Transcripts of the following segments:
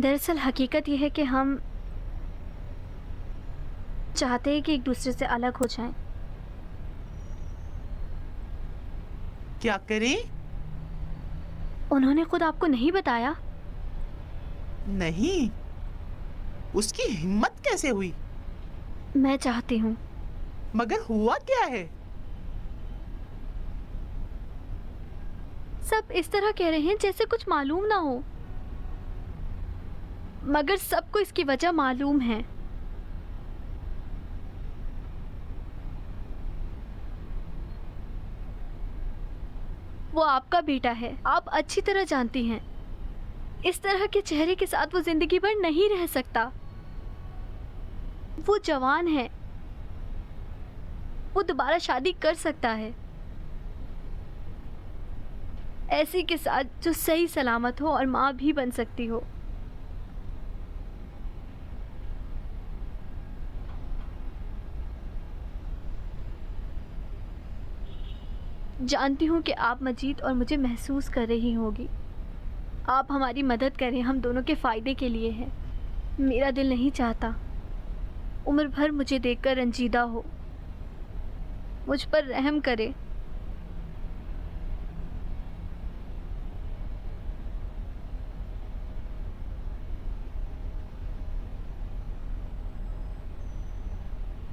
दरअसल हकीकत यह है कि हम चाहते हैं कि एक दूसरे से अलग हो जाएं। क्या करें? उन्होंने खुद आपको नहीं बताया? नहीं, उसकी हिम्मत कैसे हुई? मैं चाहती हूँ। मगर हुआ क्या है? सब इस तरह कह रहे हैं जैसे कुछ मालूम ना हो, मगर सबको इसकी वजह मालूम है। वो आपका बेटा है, आप अच्छी तरह जानती हैं। इस तरह के चेहरे के साथ वो जिंदगी भर नहीं रह सकता। वो जवान है, वो दोबारा शादी कर सकता है, ऐसी के साथ जो सही सलामत हो और माँ भी बन सकती हो। जानती हूँ कि आप मजीद और मुझे महसूस कर रही होगी। आप हमारी मदद करें, हम दोनों के फ़ायदे के लिए है। मेरा दिल नहीं चाहता उम्र भर मुझे देखकर रंजीदा हो। मुझ पर रहम करें।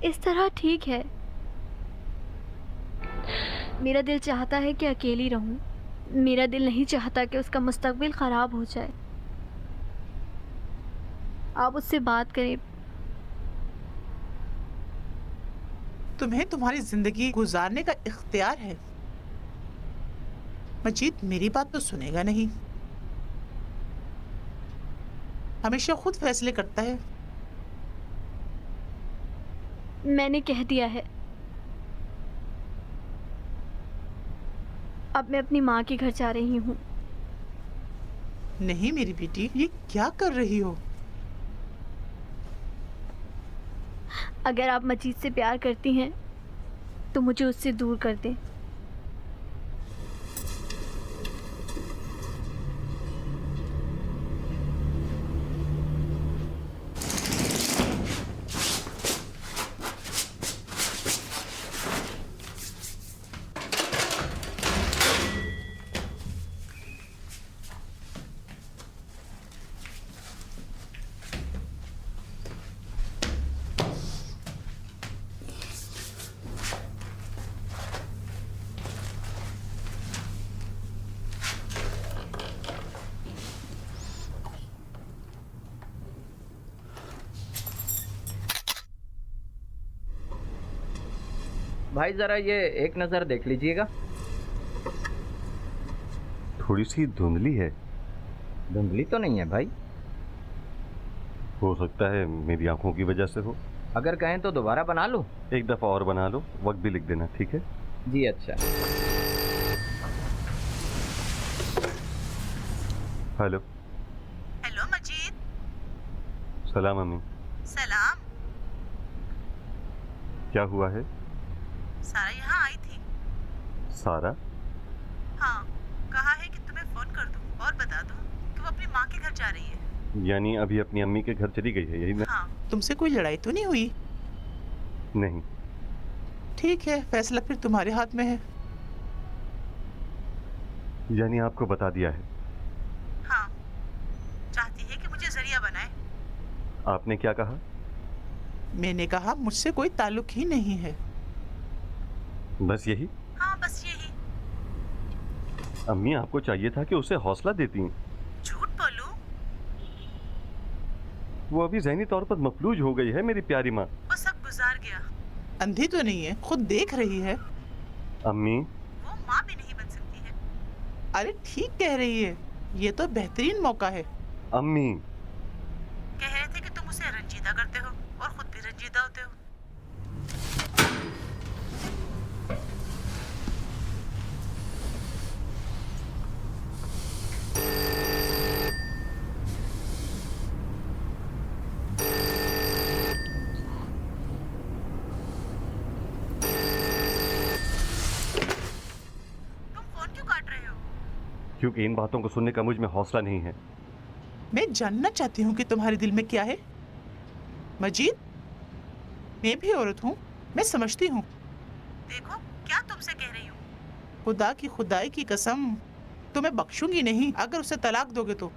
इस तरह ठीक है। मेरा दिल चाहता है कि अकेली रहूं। मेरा दिल नहीं चाहता कि उसका मुस्तकबिल ख़राब हो जाए। आप उससे बात करें। तुम्हें तुम्हारी जिंदगी गुजारने का इख्तियार है। मजीद मेरी बात तो सुनेगा नहीं, हमेशा खुद फैसले करता है। मैंने कह दिया है। अब मैं अपनी माँ के घर जा रही हूँ। नहीं मेरी बेटी, ये क्या कर रही हो? अगर आप मजीद से प्यार करती हैं तो मुझे उससे दूर कर दें। भाई जरा ये एक नज़र देख लीजिएगा। थोड़ी सी धुंधली है। धुंधली तो नहीं है भाई। हो सकता है मेरी आंखों की वजह से हो। अगर कहें तो दोबारा बना लूं? एक दफ़ा और बना लो, वक्त भी लिख देना, ठीक है? जी अच्छा। हेलो। हेलो मजीद। सलाम अम्मी। सलाम। क्या हुआ है? सारा यहाँ आई थी। सारा? हाँ, कहा है कि तुम्हें फोन कर दूं और बता दूं कि वो अपनी माँ के घर जा रही है। यानी अभी अपनी अम्मी के घर चली गई है, यही ना? हाँ। तुमसे कोई लड़ाई तो नहीं हुई? नहीं। ठीक है, फैसला फिर तुम्हारे हाथ में है। यानी आपको बता दिया है? हाँ, चाहती है कि मुझे जरिया बनाए। आपने क्या कहा? मैंने कहा मुझसे कोई ताल्लुक ही नहीं है। बस यही? हाँ, बस यही। अम्मी आपको चाहिए था कि उसे हौसला देती। झूठ बोलूं? वो अभी ज़हनी तौर पर मफलूज हो गई है मेरी प्यारी माँ। वो सब गुजार गया। अंधी तो नहीं है, खुद देख रही है। अम्मी। वो माँ भी नहीं बन सकती है। अरे ठीक कह रही है, ये तो बेहतरीन मौका है। अम्मी। कह रहे थे कि तुम उसे रंजीदा करते हो और खुद भी रंजीदा होते हो। तुम फोन क्यों काट रहे हो? क्योंकि इन बातों को सुनने का मुझ में हौसला नहीं है। मैं जानना चाहती हूँ कि तुम्हारे दिल में क्या है। मजीद, मैं भी औरत हूँ, मैं समझती हूँ। देखो क्या तुमसे कह रही हूँ। खुदा की खुदाई की कसम, तुम्हें बख्शूंगी नहीं अगर उसे तलाक दोगे तो।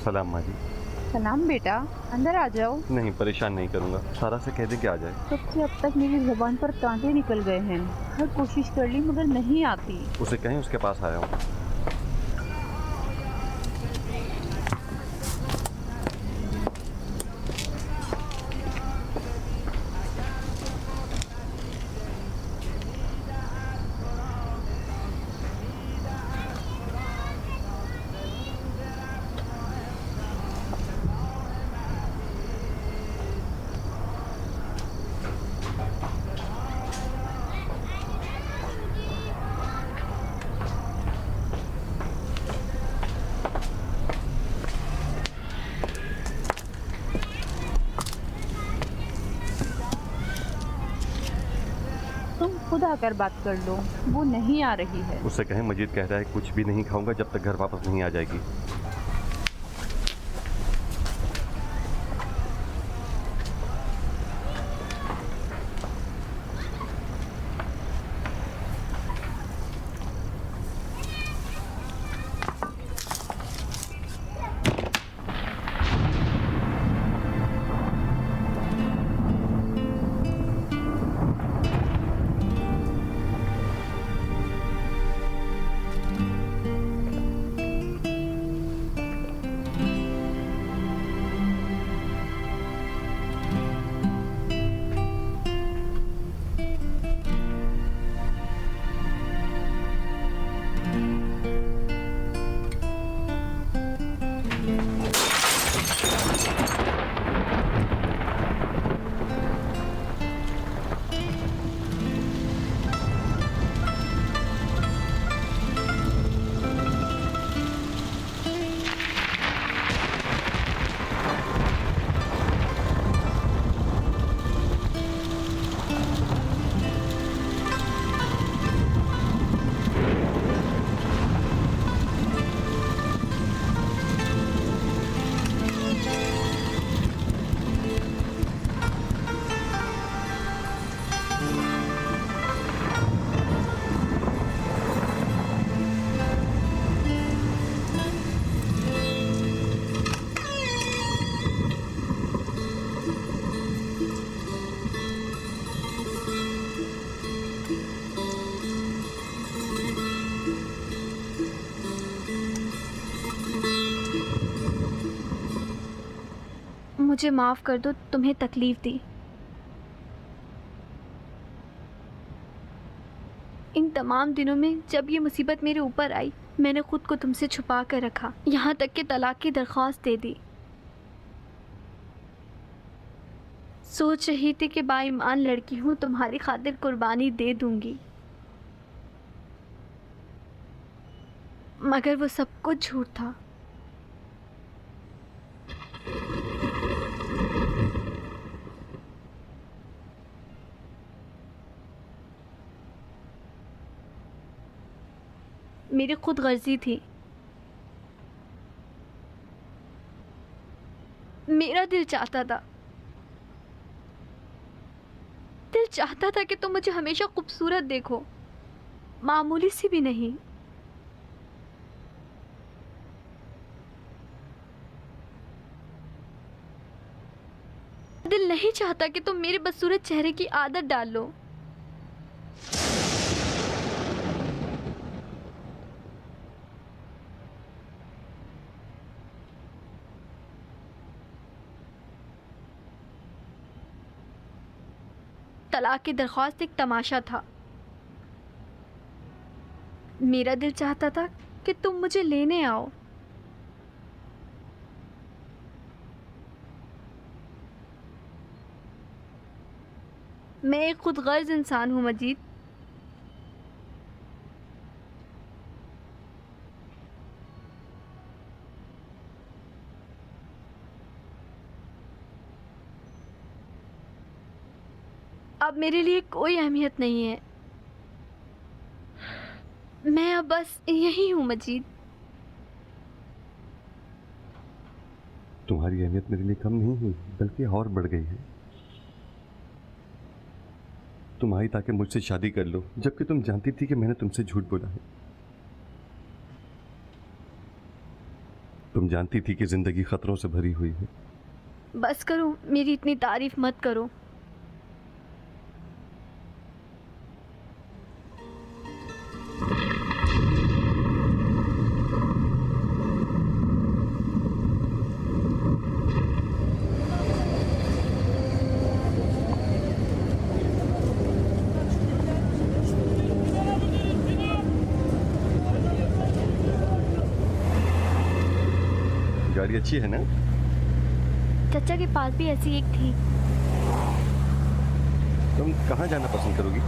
सलाम माँ जी। सलाम बेटा, अंदर आ जाओ। नहीं, परेशान नहीं करूँगा। सारा से कह दें कि आ जाए। कब से अब तक मेरी ज़ुबान पर कांटे निकल गए हैं। हर कोशिश कर ली मगर नहीं आती। उसे कहें उसके पास आया हूँ। तुम खुद आकर बात कर लो, वो नहीं आ रही है। उससे कहें मजीद कह रहा है कुछ भी नहीं खाऊंगा जब तक घर वापस नहीं आ जाएगी। मुझे माफ़ कर दो, तुम्हें तकलीफ़ दी। इन तमाम दिनों में जब ये मुसीबत मेरे ऊपर आई, मैंने खुद को तुमसे छुपा कर रखा, यहाँ तक कि तलाक की दरख्वास्त दे दी। सोच रही थी कि बाईमान लड़की हूँ, तुम्हारी खातिर कुर्बानी दे दूंगी, मगर वो सब कुछ झूठ था। मेरी खुद गर्जी थी। मेरा दिल चाहता था कि तुम मुझे हमेशा खूबसूरत देखो, मामूली सी भी नहीं। दिल नहीं चाहता कि तुम मेरे बदसूरत चेहरे की आदत डाल लो। तलाक की दरख्वास्त एक तमाशा था। मेरा दिल चाहता था कि तुम मुझे लेने आओ। मैं एक खुद गर्ज इंसान हूँ मजीद। अब मेरे लिए कोई अहमियत नहीं है। मैं अब बस यही हूँ मजीद। तुम्हारी अहमियत मेरे लिए कम नहीं हुई, बल्कि और बढ़ गई है। तुम आई ताकि मुझसे शादी कर लो, जबकि तुम जानती थी कि मैंने तुमसे झूठ बोला है। तुम जानती थी कि जिंदगी खतरों से भरी हुई है। बस करो, मेरी इतनी तारीफ मत करो। गाड़ी अच्छी है ना? चचा के पास भी ऐसी एक थी। तुम कहाँ जाना पसंद करोगी?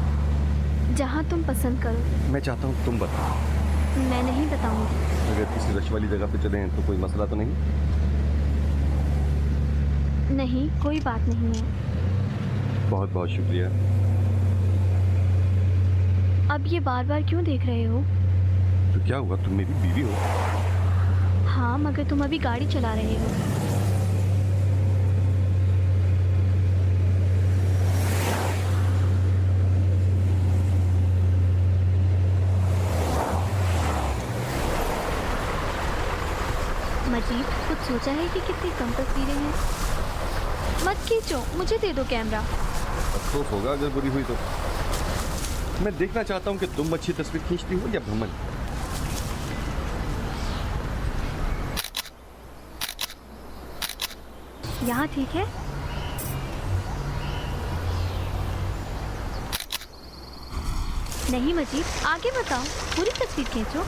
जहाँ तुम पसंद करो। मैं चाहता हूँ तुम बताओ। मैं नहीं बताऊंगी। अगर किसी रश वाली जगह पे चले तो कोई मसला तो नहीं? नहीं, कोई बात नहीं है। बहुत बहुत शुक्रिया। अब ये बार बार क्यों देख रहे हो? तो क्या हुआ, तुम मेरी बीवी हो? हाँ, मगर तुम अभी गाड़ी चला रहे हो। मजीद, कुछ सोचा है कि कितनी कम तस्वीरें हैं? मत खींचो, मुझे दे दो कैमरा। अफसोस होगा अगर बुरी हुई तो। मैं देखना चाहता हूँ कि तुम अच्छी तस्वीर खींचती हो या भ्रमण। यहाँ ठीक है? नहीं मजीद, आगे बताओ, पूरी तस्वीर खींचो।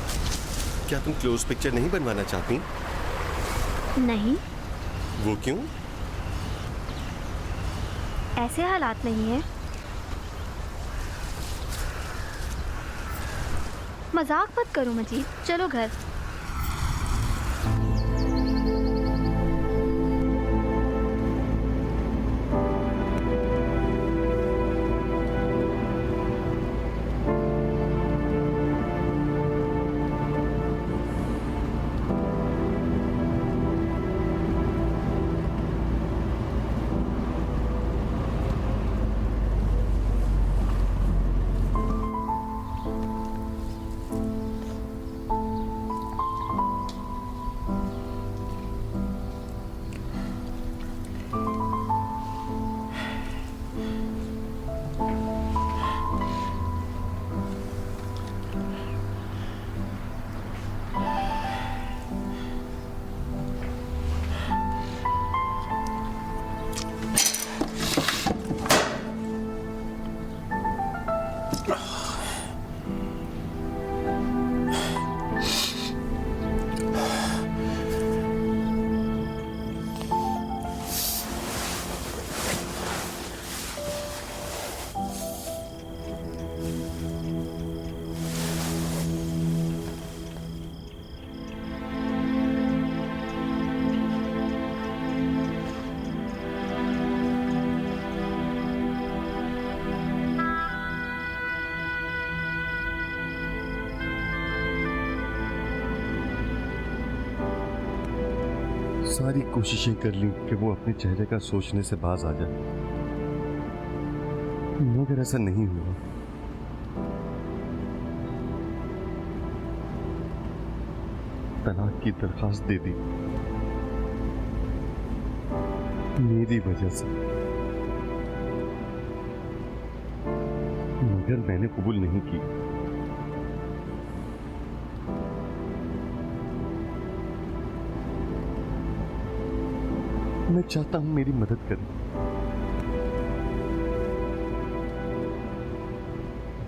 क्या तुम क्लोज पिक्चर नहीं बनवाना चाहती? नहीं। वो क्यों? ऐसे हालात नहीं है। मजाक मत करो मजीद, चलो घर। सारी कोशिशें कर ली कि वो अपने चेहरे का सोचने से बाज आ जाए, मगर ऐसा नहीं हुआ। तलाक की दरखास्त दे दी मेरी वजह से, मगर मैंने कबूल नहीं की। मैं चाहता हूं मेरी मदद करें।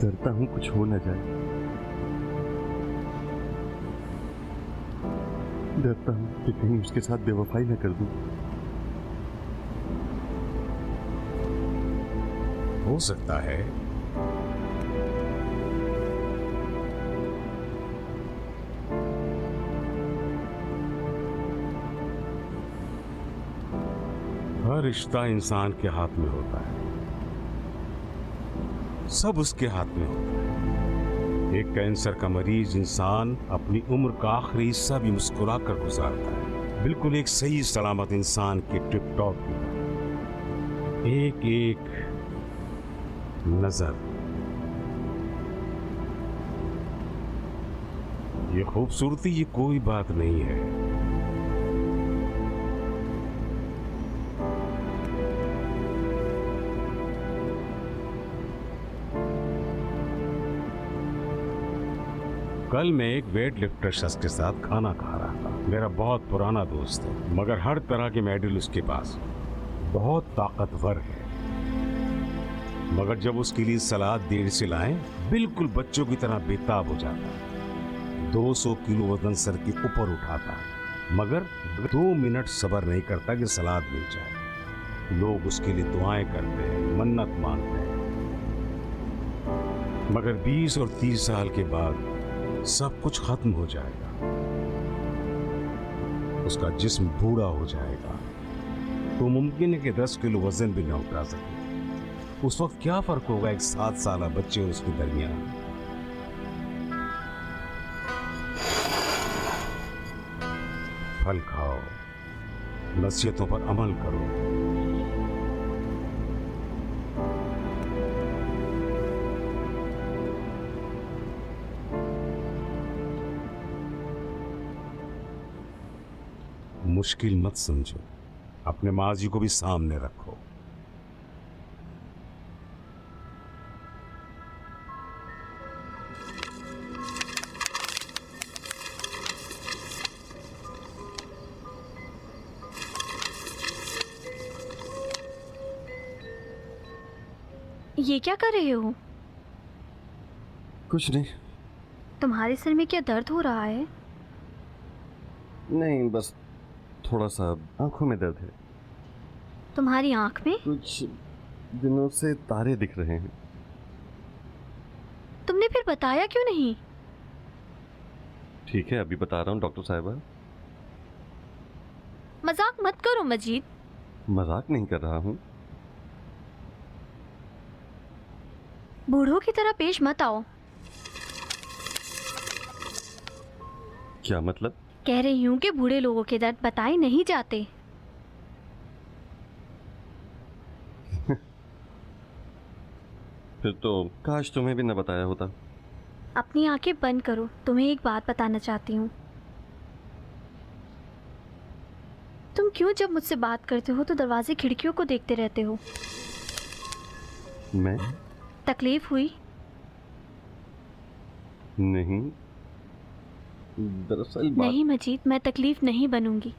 डरता हूं कुछ हो न जाए, डरता हूं कि कहीं उसके साथ बेवफाई न कर दूं। हो सकता है। हर रिश्ता इंसान के हाथ में होता है। सब उसके हाथ में होता है। एक कैंसर का मरीज इंसान अपनी उम्र का आखिरी हिस्सा भी मुस्कुरा कर गुजारता है, बिल्कुल एक सही सलामत इंसान की टिप टॉप की तरह। एक एक नजर, ये खूबसूरती ये कोई बात नहीं है। कल मैं एक वेट लिफ्टर शख्स के साथ खाना खा रहा था। मेरा बहुत पुराना दोस्त है, मगर हर तरह के मेडल उसके पास, बहुत ताकतवर है। मगर जब उसके लिए सलाद देर से लाएं, बिल्कुल बच्चों की तरह बेताब हो जाता है। 200 किलो वजन सर के ऊपर उठाता है, मगर 2 मिनट सब्र नहीं करता कि सलाद मिल जाए। लोग उसके लिए दुआएं करते हैं, मन्नत मांगते हैं, मगर 20 और 30 साल के बाद सब कुछ खत्म हो जाएगा। उसका जिस्म बूढ़ा हो जाएगा, तो मुमकिन है कि 10 किलो वजन भी न उठा सके। उस वक्त क्या फर्क होगा एक 7 साल बच्चे और उसके दरमियान? फल खाओ, नसीहतों पर अमल करो। मुश्किल मत समझो, अपने माजी को भी सामने रखो। ये क्या कर रहे हो? कुछ नहीं। तुम्हारे सिर में क्या दर्द हो रहा है? नहीं, बस थोड़ा सा आंखों में दर्द है। तुम्हारी आंख में? कुछ दिनों से तारे दिख रहे हैं। तुमने फिर बताया क्यों नहीं? ठीक है, अभी बता रहा हूँ डॉक्टर साहिबा। मजाक मत करो मजीद। मजाक नहीं कर रहा हूँ। बूढ़ों की तरह पेश मत आओ। क्या मतलब? कह रही हूँ कि बूढ़े लोगों के दर्द बताए नहीं जाते। फिर तो काश तुम्हें भी न बताया होता। अपनी आंखें बंद करो, तुम्हें एक बात बताना चाहती हूँ। तुम क्यों जब मुझसे बात करते हो तो दरवाजे खिड़कियों को देखते रहते हो? मैं? तकलीफ हुई? नहीं, दरअसल बात... नहीं मजीद, मैं तकलीफ नहीं बनूंगी।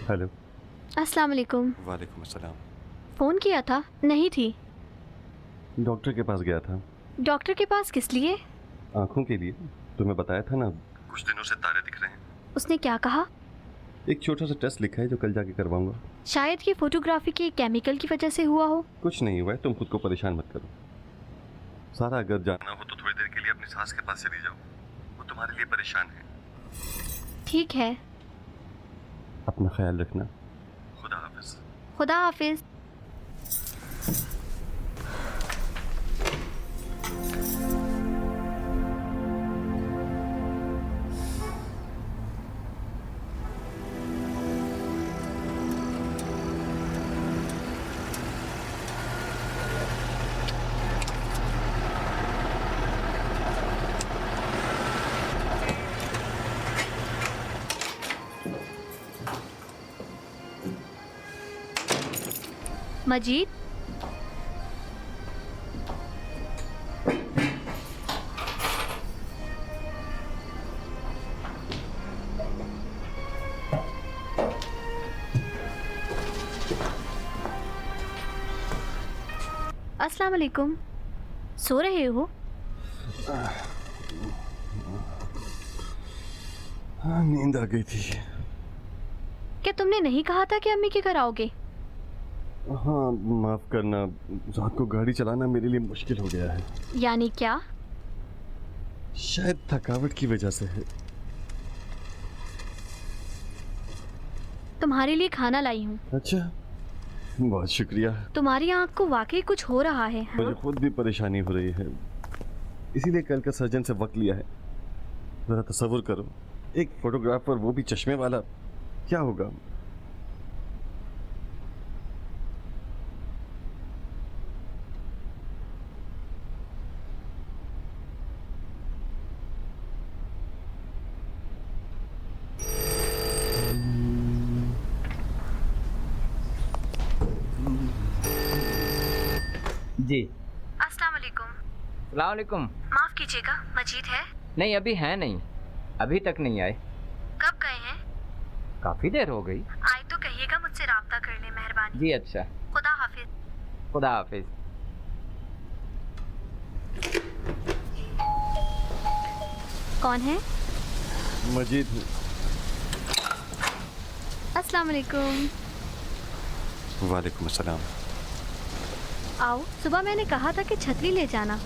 हेलो। अस्सलाम वालेकुम। वालेकुम अस्सलाम। फ़ोन किया था? नहीं थी। डॉक्टर के पास गया था। डॉक्टर के पास किस लिए? आंखों के लिए। तुम्हें बताया था ना, कुछ दिनों से तारे दिख रहे हैं। उसने क्या कहा? एक छोटा सा टेस्ट लिखा है जो कल जाके करवाऊंगा। शायद ये फोटोग्राफी के केमिकल की वजह से हुआ हो। कुछ नहीं हुआ है, तुम खुद को परेशान मत करो। सारा, अगर जाना हो तो थोड़ी देर के लिए अपनी सास के पास चली जाओ, वो तुम्हारे लिए परेशान है। ठीक है। अपना ख्याल रखना। खुदा हाफिज। खुदा हाफिज। मजीद, अस्सलाम वालेकुम। सो रहे हो? हाँ, नींद आ गई थी। क्या तुमने नहीं कहा था कि अम्मी के घर आओगे? हाँ, माफ करना, रात को गाड़ी चलाना मेरे लिए मुश्किल हो गया है। यानी क्या? शायद थकावट की वजह से है। तुम्हारे लिए खाना लाई हूँ। अच्छा, बहुत शुक्रिया। तुम्हारी आँख को वाकई कुछ हो रहा है, हाँ? मुझे खुद भी परेशानी हो रही है, इसीलिए कल का सर्जन से वक्त लिया है। जरा तसव्वुर करो, एक फोटोग्राफर, वो भी चश्मे वाला, क्या होगा? जी। अस्सलाम वालेकुम। सलाम वालेकुम। माफ कीजिएगा, मजीद है? नहीं, अभी है नहीं, अभी तक नहीं आए। कब गए हैं? काफ़ी देर हो गई। आए तो कहिएगा मुझसे राब्ता कर ले, मेहरबानी। जी अच्छा, खुदा हाफिज। खुदा हाफिज। कौन है? मजीद हूँ। अस्सलाम वालेकुम। वालेकुम अस्सलाम। आओ, सुबह मैंने कहा था कि छतरी ले जाना।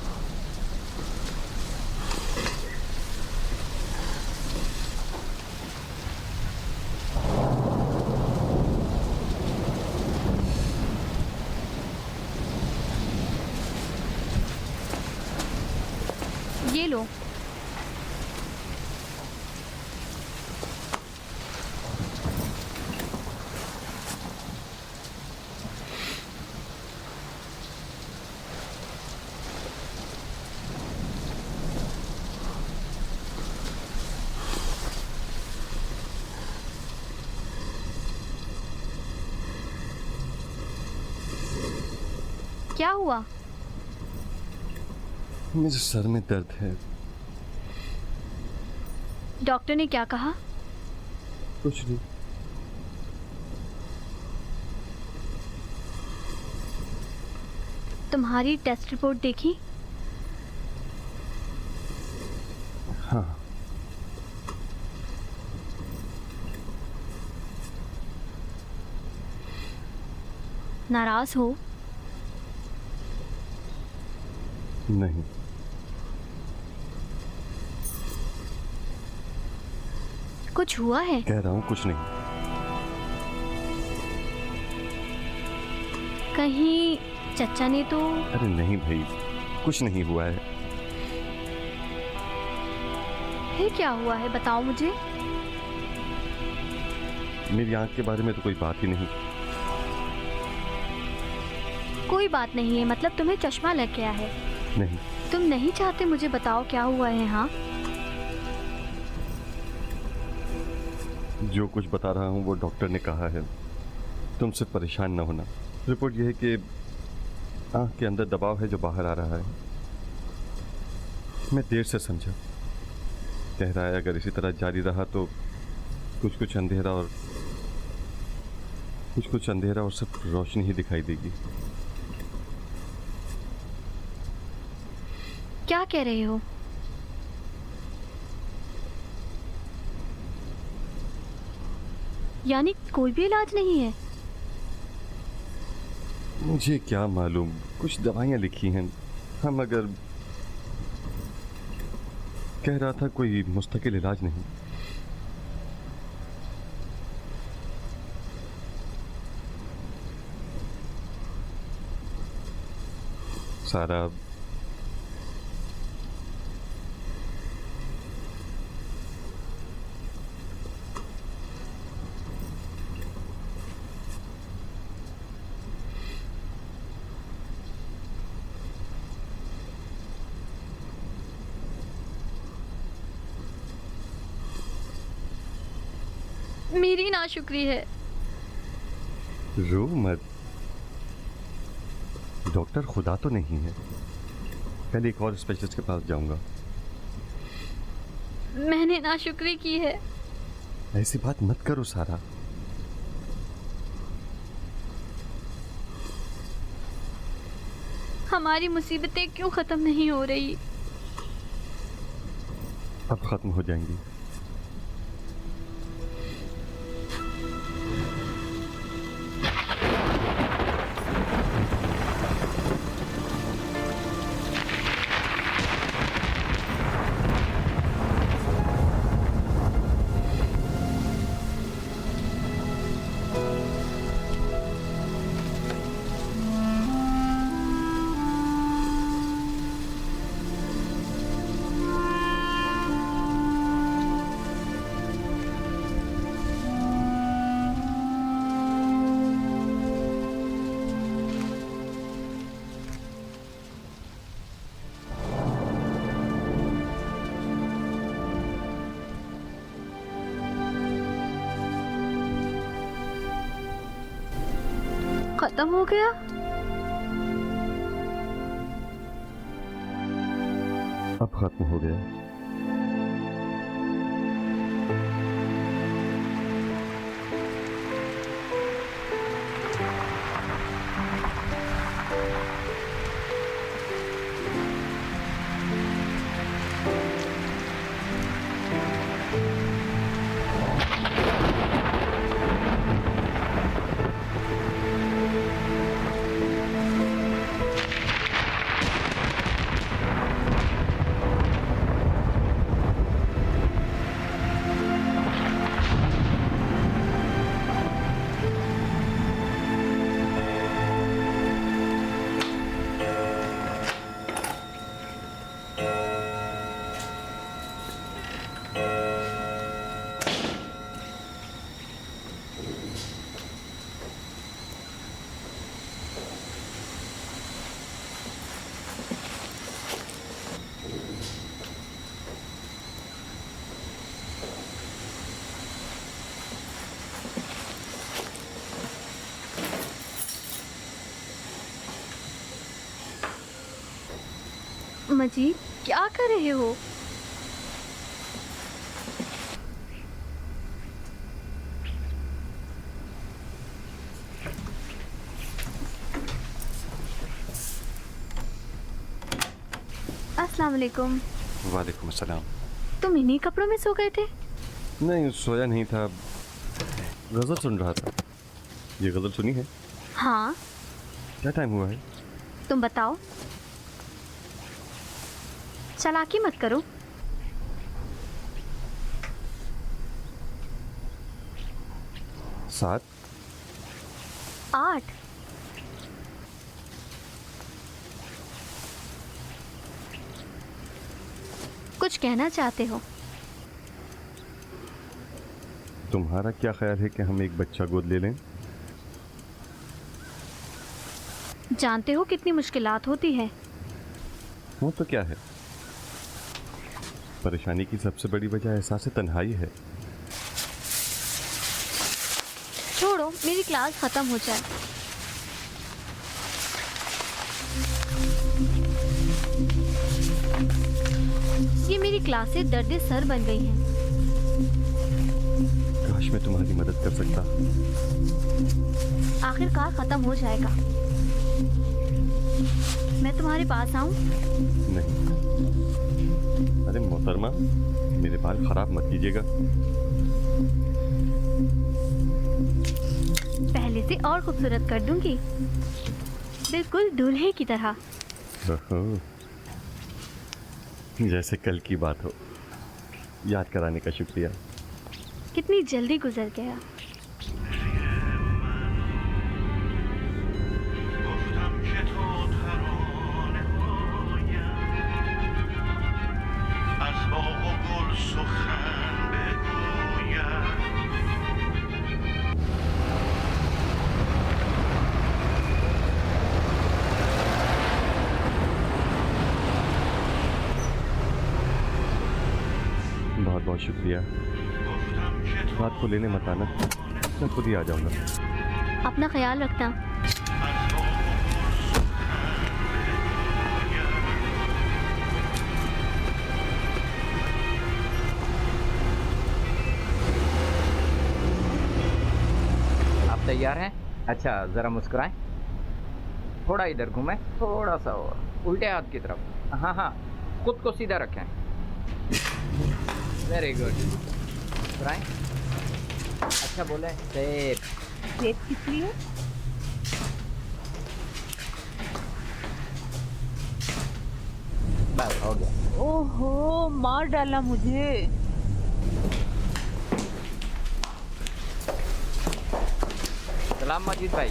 ये लो। क्या हुआ? मुझे सर में दर्द है। डॉक्टर ने क्या कहा? कुछ नहीं। तुम्हारी टेस्ट रिपोर्ट देखी? हाँ। नाराज हो? नहीं। कुछ हुआ है? कह रहा हूँ कुछ नहीं। कहीं चचा ने तो? अरे नहीं भाई, कुछ नहीं हुआ है। फिर क्या हुआ है, बताओ मुझे। मेरी आंख के बारे में तो कोई बात ही नहीं। कोई बात नहीं है, मतलब तुम्हें चश्मा लग गया है? नहीं। तुम नहीं चाहते मुझे बताओ क्या हुआ है? हाँ, जो कुछ बता रहा हूँ वो डॉक्टर ने कहा है। तुमसे परेशान ना होना। रिपोर्ट यह है कि आंख के अंदर दबाव है जो बाहर आ रहा है। मैं देर से समझा। कह रहा है अगर इसी तरह जारी रहा तो कुछ कुछ अंधेरा और सिर्फ रोशनी ही दिखाई देगी। क्या कह रहे हो? यानी कोई भी इलाज नहीं है? मुझे क्या मालूम, कुछ दवाइयाँ लिखी हैं। हम अगर कह रहा था कोई मुस्तकिल इलाज नहीं। सारा मेरी नाशुक्री है। रो मत, डॉक्टर खुदा तो नहीं है। कल एक और स्पेशलिस्ट के पास जाऊंगा। मैंने नाशुक्री की है। ऐसी बात मत करो सारा। हमारी मुसीबतें क्यों खत्म नहीं हो रही? अब खत्म हो जाएंगी। खत्म हो गया? अब खत्म हो गया। मजीद, क्या कर रहे हो? अस्सलाम वालेकुम। वालेकुम अस्सलाम। तुम इन्हीं कपड़ों में सो गए थे? नहीं, सोया नहीं था, गजल सुन रहा था। ये गजल सुनी है? हाँ। क्या टाइम हुआ है? तुम बताओ। चालाकी मत करो। सात 8। कुछ कहना चाहते हो? तुम्हारा क्या ख्याल है कि हम एक बच्चा गोद ले लें? जानते हो कितनी मुश्किलात होती है। वो तो क्या है, परेशानी की सबसे बड़ी वजह एहसास तन्हाई है। छोड़ो, मेरी क्लास खत्म हो जाए। ये मेरी क्लासें दर्द सर बन गई हैं। काश मैं तुम्हारी मदद कर सकता। आखिरकार खत्म हो जाएगा। मैं तुम्हारे पास आऊं? नहीं, अरे मोहतरमा, मेरे बाल खराब मत कीजिएगा। पहले से और खूबसूरत कर दूंगी, बिल्कुल दूल्हे की तरह। ओहो, जैसे कल की बात हो। याद कराने का शुक्रिया। कितनी जल्दी गुजर गया। बहुत बहुत शुक्रिया। रात को लेने मत आना, मैं खुद ही आ जाऊंगा। अपना ख्याल रखना। आप तैयार हैं? अच्छा, ज़रा मुस्कुराएं। थोड़ा इधर घूमें, थोड़ा सा और, उल्टे हाथ की तरफ। हाँ हाँ, खुद को सीधा रखें। Very good. मुस्कुराएं। अच्छा बोले, सेफ। सेब किस लिए? बस हो गया। ओहो, मार डाला मुझे। सलाम मजीद भाई।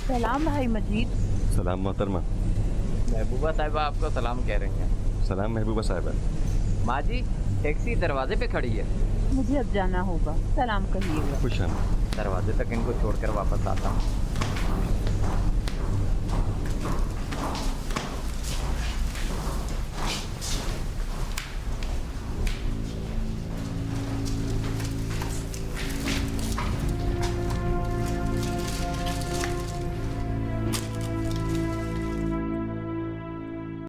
सलाम भाई मजीद। सलाम मोहतरमा। महबूबा साहिबा आपको सलाम कह रही हैं। सलाम महबूबा साहिबा। माँ जी, टैक्सी दरवाजे पे खड़ी है। मुझे अब जाना होगा, सलाम कहिएगा। खुश आमदीद। दरवाजे तक इनको छोड़कर वापस आता हूँ।